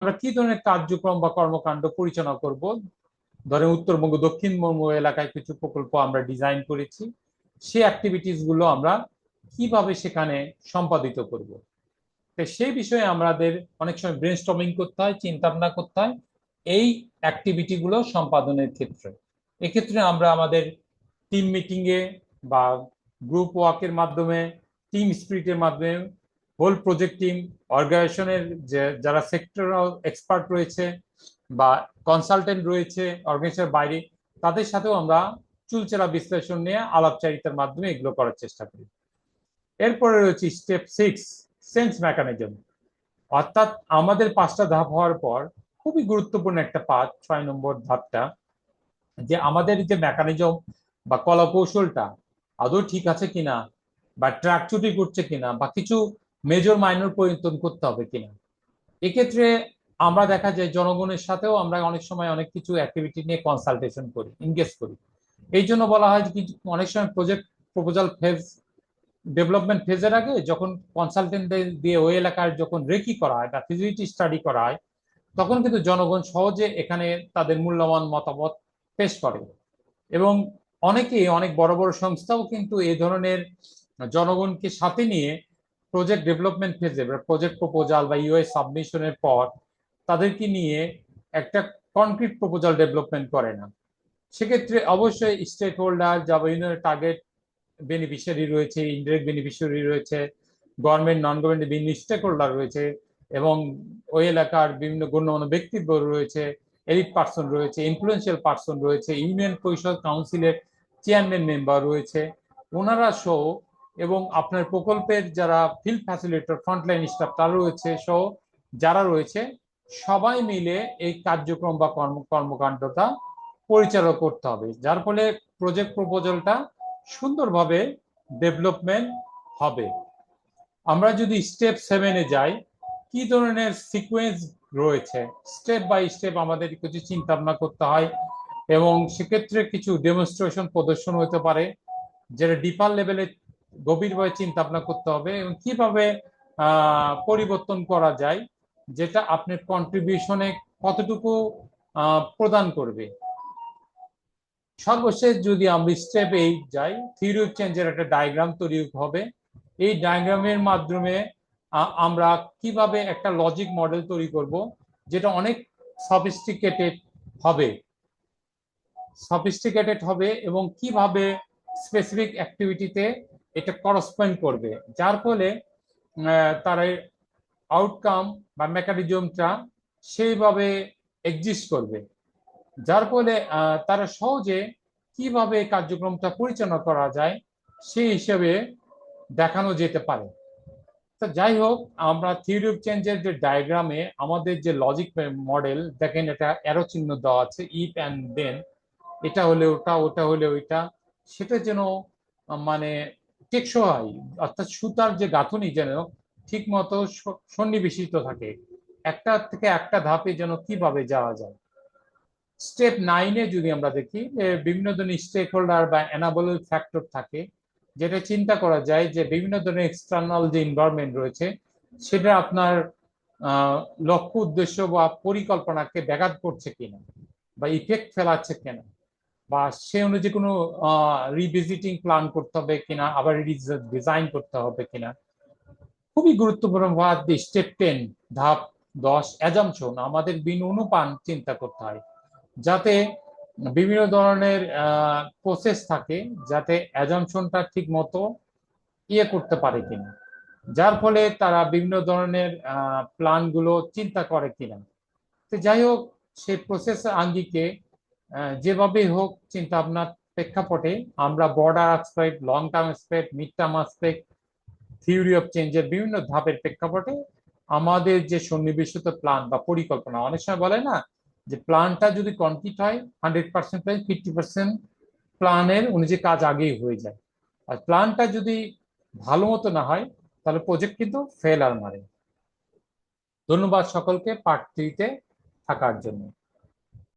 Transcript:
আমরা কি ধরনের কার্যক্রম বা কর্মকাণ্ড পরিচালনা করব। ধরেন উত্তরবঙ্গ দক্ষিণবঙ্গ এলাকায় কিছু প্রকল্প আমরা ডিজাইন করেছি, সেই অ্যাক্টিভিটিস গুলো আমরা কিভাবে সেখানে সম্পাদিত করব। তো সেই বিষয়ে আমাদের অনেক সময় ব্রেনস্টর্মিং করতে হয়, চিন্তা ভাবনা করতে হয় এই অ্যাক্টিভিটি গুলো সম্পাদনের ক্ষেত্রে। এক্ষেত্রে আমরা আমাদের টিম মিটিং এ বা গ্রুপ ওয়ার্কের মাধ্যমে, টিম স্পিরিটের মাধ্যমে, হোল প্রজেক্ট টিম, অর্গানাইজেশনের যে যারা সেক্টরাল এক্সপার্ট রয়েছে বা কনসালটেন্ট রয়েছে অর্গানাইজেশনের বাইরে, তাদের সাথেও আমরা চুলচেরা বিশ্লেষণ নিয়ে আলাপচারিতার মাধ্যমে এগুলো করার চেষ্টা করি। এরপরে রয়েছে স্টেপ 6, সেন্স মেকানিজম। অর্থাৎ আমাদের 5টা ধাপ হওয়ার পর খুবই গুরুত্বপূর্ণ একটা পাঠ 6 নম্বর ধাপটা, যে আমাদের যে মেকানিজম বা কলা কৌশলটা আদৌ ঠিক আছে কিনা, বা ট্র্যাক চুটি করছে কিনা, বা কিছু মেজর মাইনর পরিবর্তন করতে হবে কিনা। এক্ষেত্রে আমরা দেখা যায় জনগণের সাথেও আমরা অনেক সময় অনেক কিছু অ্যাক্টিভিটি নিয়ে কনসালটেশন করি, এনগেজ করি। এই জন্য বলা হয় যে কিছু অনেক সময় প্রজেক্ট প্রপোজাল ফেজ, ডেভেলপমেন্ট ফেজের আগে যখন কনসালটেন্টদের দিয়ে ওই এলাকার যখন রেকি করা হয় বা ফিজিবিলিটি স্টাডি করা হয়, তখন কিন্তু জনগণ সহজে এখানে তাদের মূল্যবান মতামত পেশ করে। এবং অনেকেই, অনেক বড় বড় সংস্থাও কিন্তু এই ধরনের জনগণকে সাথে নিয়ে প্রজেক্ট ডেভেলপমেন্ট ফেজে, প্রজেক্ট প্রপোজাল বা ইউএস সাবমিশনের পর তাদেরকে নিয়ে একটা কনক্রিট প্রপোজাল ডেভেলপমেন্ট করে না। সেক্ষেত্রে অবশ্যই স্টেক হোল্ডার যা বিভিন্ন টার্গেট বেনিফিশিয়ারি রয়েছে, ইনডিরেক্ট বেনিফিশিয়ারি রয়েছে, গভর্নমেন্ট নন গভর্নমেন্ট বিভিন্ন স্টেক হোল্ডার রয়েছে, এবং ওই এলাকার বিভিন্ন গণ্যমান্য ব্যক্তিত্ব রয়েছে, এলিট পার্সন রয়েছে, ইনফ্লুয়েন্সিয়াল পার্সন রয়েছে, ইউনিয়ন পরিষদ কাউন্সিলের চেয়ারম্যান মেম্বার রয়েছে, ওনারা সহ, এবং আপনার প্রকল্পের যারা ফিল্ড ফ্যাসিলিটেটর, ফ্রন্টলাইন স্টাফ তারা রয়েছে সহ, যারা রয়েছে সবাই মিলে এই কার্যক্রম বা কর্মকাণ্ডটা পরিচালনা করতে হবে, যার ফলে প্রজেক্ট প্রপোজালটা সুন্দরভাবে ডেভেলপমেন্ট হবে। আমরা যদি স্টেপ 7-এ যাই, কি ধরনের সিকোয়েন্স রয়েছে, স্টেপ বাই স্টেপ আমাদের কিছু চিন্তা ভাবনা করতে হয়, এবং সেক্ষেত্রে কিছু ডেমনস্ট্রেশন প্রদর্শন হতে পারে, যেটা ডিপার লেভেলে গভীরভাবে চিন্তা ভাবনা করতে হবে, এবং কিভাবে পরিবর্তন করা যায়, যেটা আপনার কন্ট্রিবিউশনে কতটুকু প্রদান করবে। সর্বশেষ যদি আমরা স্টেপ 8 যাই, থিওরি অফ চেঞ্জের একটা ডায়াগ্রাম তৈরি হবে। এই ডায়াগ্রামের মাধ্যমে আমরা কিভাবে একটা লজিক মডেল তৈরি করব, যেটা অনেক সফিস্টিকেটেড হবে, এবং কিভাবে স্পেসিফিক অ্যাক্টিভিটিতে এটা করসপন্ড করবে, যার ফলে তার আউটকাম বা মেকানিজমটা সেইভাবে এক্সিস্ট করবে, যার ফলে তারা সহজে কিভাবে কার্যক্রমটা পরিচালনা করা যায় সেই হিসেবে দেখানো যেতে পারে। তো যাই হোক, আমরা থিওরি অফ চেঞ্জের যে ডায়াগ্রামে আমাদের যে লজিক মডেল দেখেন, এটা অ্যারো চিহ্ন দেওয়া আছে, ইফ অ্যান্ড দেন, এটা হলে ওটা, ওটা হলে ওইটা, সেটা যেন মানে টেকসই হয়, অর্থাৎ সুতার যে গাঁথনি যেন ঠিক মতো সন্নিবেশিত থাকে, একটা থেকে একটা ধাপে যেন কিভাবে যাওয়া যায়। স্টেপ 9-এ যদি আমরা দেখি, বিভিন্ন ধরনের স্টেক হোল্ডার বা এনাবল ফ্যাক্টর থাকে, যেটা চিন্তা করা যায় যে বিভিন্ন ধরনের এক্সটার্নাল যে এনভায়রনমেন্ট রয়েছে সেটা আপনার লক্ষ্য উদ্দেশ্য বা পরিকল্পনাকে ব্যাঘাত করছে কিনা, বা ইফেক্ট ফেলাচ্ছে কিনা, বা সে অনুযায়ী কোনো রিভিজিটিং প্ল্যান করতে হবে কিনা, আবার ডিজাইন করতে হবে কিনা। খুবই গুরুত্বপূর্ণ স্টেপ 10, ধাপ 10, অ্যাজাম্পশন, আমাদের বিন অনুপান চিন্তা করতে হয়, যাতে বিভিন্ন ধরনের প্রসেস থাকে, যাতে অ্যাজাম্পশনটা ঠিক মতো করতে পারে কিনা, যার ফলে তারা বিভিন্ন ধরনের প্ল্যান গুলো চিন্তা করে কিনা। তো যাই হোক, সেই প্রসেস আঙ্গিকে যেভাবেই হোক চিন্তা ভাবনার প্রেক্ষাপটে আমরা border aspect, long term aspect, mid term aspect, theory of চেঞ্জের বিভিন্ন ধাপের প্রেক্ষাপটে আমাদের যে সন্নিবেশিত প্ল্যান বা পরিকল্পনা, অনেক সময় বলে না যে প্ল্যানটা যদি কমপ্লিট হয় 100%, 50% প্ল্যানের অনুযায়ী কাজ আগেই হয়ে যায়। আর প্ল্যানটা যদি ভালো মতো না হয়, তাহলে প্রজেক্ট কিন্তু ফেল আর মারে। ধন্যবাদ সকলকে পার্ট 3-তে থাকার জন্য।